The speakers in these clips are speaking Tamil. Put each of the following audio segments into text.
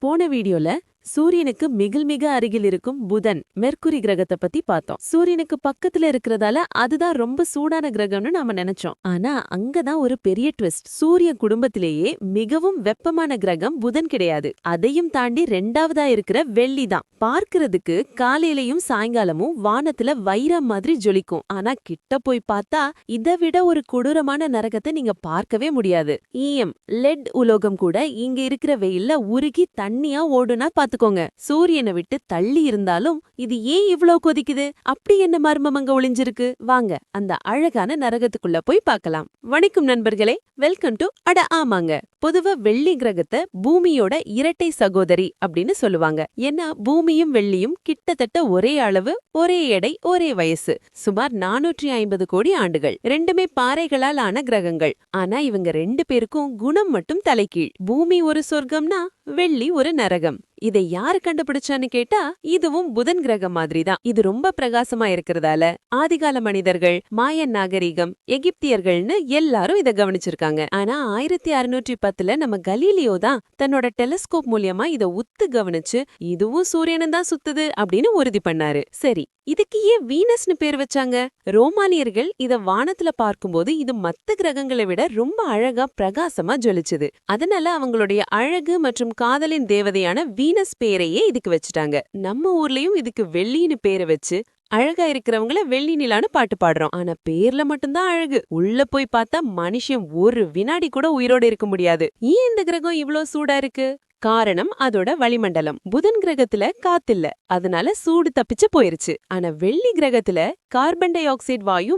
போன வீடியோல சூரியனுக்கு மிக அருகில் இருக்கும் புதன் மெர்க்குரி கிரகத்தை பத்தி பார்த்தோம். சூரியனுக்கு பக்கத்துல இருக்கிறதால அதுதான் ரொம்ப சூடான கிரகம்னு நாம நினைச்சோம். ஆனா அங்கதான் ஒரு பெரிய ட்விஸ்ட். சூரிய குடும்பத்திலேயே மிகவும் வெப்பமான கிரகம் புதன் கிடையாது. அதையும் தாண்டி ரெண்டாவதா இருக்கிற வெள்ளி தான். பார்க்கிறதுக்கு காலையிலயும் சாயங்காலமும் வானத்துல வைரம் மாதிரி ஜொலிக்கும். ஆனா கிட்ட போய் பார்த்தா இதை விட ஒரு கொடூரமான நரகத்தை நீங்க பார்க்கவே முடியாது. ஈயம் லெட் உலோகம் கூட இங்க இருக்கிற வெயில்ல உருகி தண்ணியா ஓடுனா பாத்துக்கோங்க. சூரியனை விட்டு தள்ளி இருந்தாலும் இது ஏன் இவ்ளோ கொதிக்குது? அப்படி என்ன மர்மம் அங்க ஒளிஞ்சிருக்கு? வாங்க அந்த அழகான நரகத்துக்குள்ள போய் பார்க்கலாம். வணக்கம் நண்பர்களே, வெல்கம் டு அட ஆமாங்க. பொதுவா வெள்ளி கிரகத்தை பூமியோட இரட்டை சகோதரி அப்படின்னு சொல்லுவாங்க. ஏன்னா பூமியும் வெள்ளியும் கிட்டத்தட்ட ஒரே அளவு, ஒரே எடை, ஒரே வயசு. சுமார் 450 கோடி ஆண்டுகள். ரெண்டுமே பாறைகளால் ஆன கிரகங்கள். ஆனா இவங்க ரெண்டு பேருக்கும் குணம் மட்டும் தலைகீழ். பூமி ஒரு சொர்க்கம்னா வெள்ளி ஒரு நரகம். இதை யாரு கண்டுபிடிச்சான்னு கேட்டா இதுவும் புதன் கிரகம் மாதிரி தான். இது ரொம்ப பிரகாசமா இருக்கிறதால ஆதிகால மனிதர்கள், மாயன் நாகரிகம், எகிப்தியர்கள்னு எல்லாரும் இதை கவனிச்சிருக்காங்க. ஆனா 1610 நம்ம கலீலியோ தான் தன்னோட டெலஸ்கோப் மூலியமா இத உத்து கவனிச்சு இதுவும் சூரியனும் தான் சுத்துது அப்படின்னு உறுதி பண்ணாரு. சரி, இதுக்கு ஏன் வீனஸ்னு பேர் வச்சாங்க? ரோமானியர்கள் இத வானத்துல பார்க்கும்போது இது மத்த கிரகங்களை விட ரொம்ப அழகா பிரகாசமா ஜொலிச்சுது. அதனால அவங்களுடைய அழகு மற்றும் காதலின் தேவதையான வீனஸ் பேரையே இதுக்கு வச்சுட்டாங்க. நம்ம ஊர்லயும் இதுக்கு வெள்ளின்னு பேரை வச்சு அழகா இருக்கிறவங்கள வெள்ளி நிலான்னு பாட்டு பாடுறோம். ஆனா பேர்ல மட்டும்தான் அழகு. உள்ள போய் பார்த்தா மனுஷன் ஒரு வினாடி கூட உயிரோட இருக்க முடியாது. ஏன் இந்த கிரகம் இவ்ளோ சூடா இருக்கு? காரணம் அதோட வளிமண்டலம். புதன் கிரகத்துல காத்தில்ல, அதனால சூடு தப்பிச்சு போயிருச்சு. ஆனா வெள்ளி கிரகத்துல கார்பன் டை ஆக்சைடு வாயு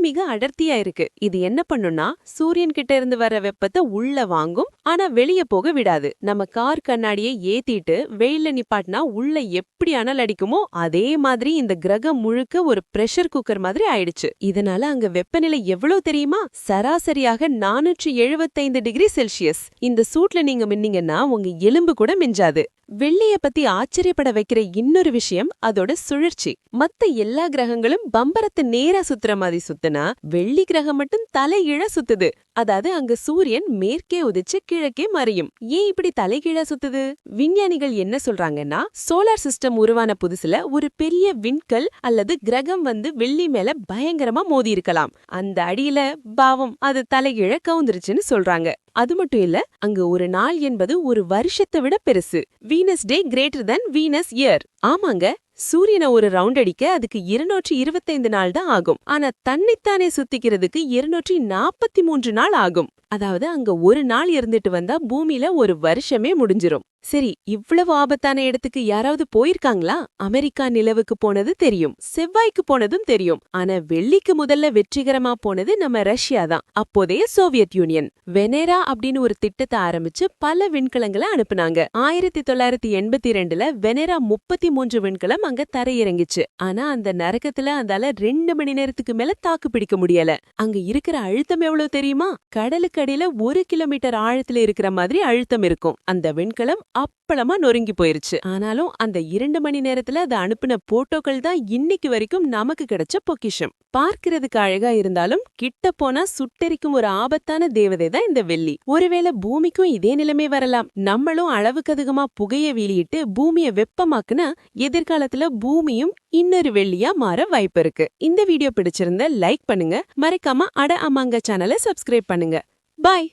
மிக அடர்த்தியா இருக்கு. இது என்ன பண்ணும்னா சூரியன் கிட்ட இருந்து வர வெப்பத்தை உள்ள வாங்கும், ஆனா வெளிய போக விடாது. நம்ம கார் கண்ணாடியை ஏத்திட்டு வெயில்ல நிப்பாட்டினா உள்ள எப்படி அனல் அடிக்குமோ அதே மாதிரி இந்த கிரகம் முழுக்க ஒரு பிரஷர் குக்கர் மாதிரி ஆயிடுச்சு. இதனால அங்க வெப்பநிலை எவ்வளவு தெரியுமா? சராசரியாக 475 டிகிரி செல்சியஸ். இந்த சூட்ல நீங்க மின்னீங்கன்னா உங்க எலும்பு கூட மிஞ்சாது. வெள்ளிய பத்தி ஆச்சரியப்பட வைக்கிற இன்னொரு விஷயம் அதோட சுழற்சி. மத்த எல்லா கிரகங்களும் பம்பரத்தை நேரா சுத்துற மாதிரி சுத்துனா வெள்ளி கிரகம் மட்டும் தலைகீழ சுத்துது. அதாவது அங்க சூரியன் மேற்கே உதிச்சு கிழக்கே மறையும். ஏன் இப்படி தலைகீழ சுத்துது? விஞ்ஞானிகள் என்ன சொல்றாங்கன்னா சோலார் சிஸ்டம் உருவான புதுசுல ஒரு பெரிய விண்கல் அல்லது கிரகம் வந்து வெள்ளி மேல பயங்கரமா மோதி இருக்கலாம். அந்த அடியில பாவம் அது தலைகீழ கவுந்துருச்சுன்னு சொல்றாங்க. அது மட்டும் இல்ல, அங்க ஒரு நாள் என்பது ஒரு வருஷத்தை விட பெருசு. வீனஸ் டே கிரேட்டர் தன் வீனஸ் இயர். ஆமாங்க, சூரியனை ஒரு ரவுண்ட் அடிக்க அதுக்கு 225 நாள் தான் ஆகும். ஆனா தன்னைத்தானே சுத்திக்கிறதுக்கு 243 நாள் ஆகும். அதாவது அங்க ஒரு நாள் இருந்துட்டு வந்தா பூமியில ஒரு வருஷமே முடிஞ்சிரும். சரி, இவ்வளவு ஆபத்தான இடத்துக்கு யாராவது போயிருக்காங்களா? அமெரிக்கா நிலவுக்கு போனது தெரியும், செவ்வாய்க்கு போனதும் தெரியும். ஆனா வெள்ளிக்கு முதல்ல வெற்றிகரமா போனது நம்ம ரஷ்யா தான். அப்போதைய சோவியத் யூனியன் வெனேரா அப்படின்னு ஒரு திட்டத்தை ஆரம்பிச்சு பல விண்கலங்களை அனுப்புனாங்க. 1982ல வெனேரா 33 விண்கலம் அங்க தரையிறங்கிச்சு. ஆனா அந்த நரகத்துல அதால 2 மணி நேரத்துக்கு மேல தாக்கு பிடிக்க முடியல. அங்க இருக்கிற அழுத்தம் எவ்வளவு தெரியுமா? கடலுக்கு அடியில 1 கிலோமீட்டர் ஆழத்துல இருக்கிற மாதிரி அழுத்தம் இருக்கும். அந்த விண்கலம் அப்பளமா நொறுங்கி போயிருச்சு. ஆனாலும் அந்த 2 மணி நேரத்துல அது அனுப்பின போட்டோக்கள் தான் இன்னைக்கு வரைக்கும் நமக்கு கிடைச்ச பொக்கிஷம். பார்க்கிறதுக்கு அழகா இருந்தாலும் கிட்ட போனா சுட்டெரிக்கும் ஒரு ஆபத்தான தேவதை தான் இந்த வெள்ளி. ஒருவேளை பூமிக்கும் இதே நிலைமை வரலாம். நம்மளும் அளவுக்கு அதிகமா புகைய வெளியிட்டு பூமியை வெப்பமாக்குனா எதிர்காலத்துல பூமியும் இன்னொரு வெள்ளியா மாற வாய்ப்பு இருக்கு. இந்த வீடியோ பிடிச்சிருந்தா லைக் பண்ணுங்க, மறக்காம அட ஆமாங்க சேனலை சப்ஸ்கிரைப் பண்ணுங்க. பாய்.